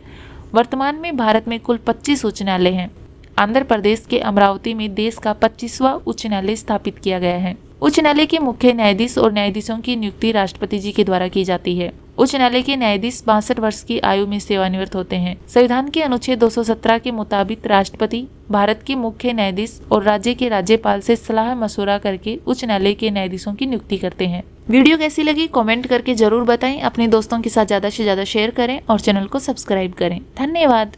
[SPEAKER 1] वर्तमान में भारत में कुल 25 उच्च न्यायालय हैं। आंध्र प्रदेश के अमरावती में देश का 25वां उच्च न्यायालय स्थापित किया गया है। उच्च न्यायालय के मुख्य न्यायाधीश और न्यायाधीशों की नियुक्ति राष्ट्रपति जी के द्वारा की जाती है। उच्च न्यायालय के न्यायाधीश 62 वर्ष की आयु में सेवानिवृत्त होते हैं। संविधान के अनुच्छेद 217 के मुताबिक राष्ट्रपति भारत के मुख्य न्यायाधीश और राज्य के राज्यपाल से सलाह मशवरा करके उच्च न्यायालय के न्यायाधीशों की नियुक्ति करते हैं। वीडियो कैसी लगी कमेंट करके जरूर बताएं। अपने दोस्तों के साथ ज्यादा से ज्यादा शेयर करें और चैनल को सब्सक्राइब करें। धन्यवाद।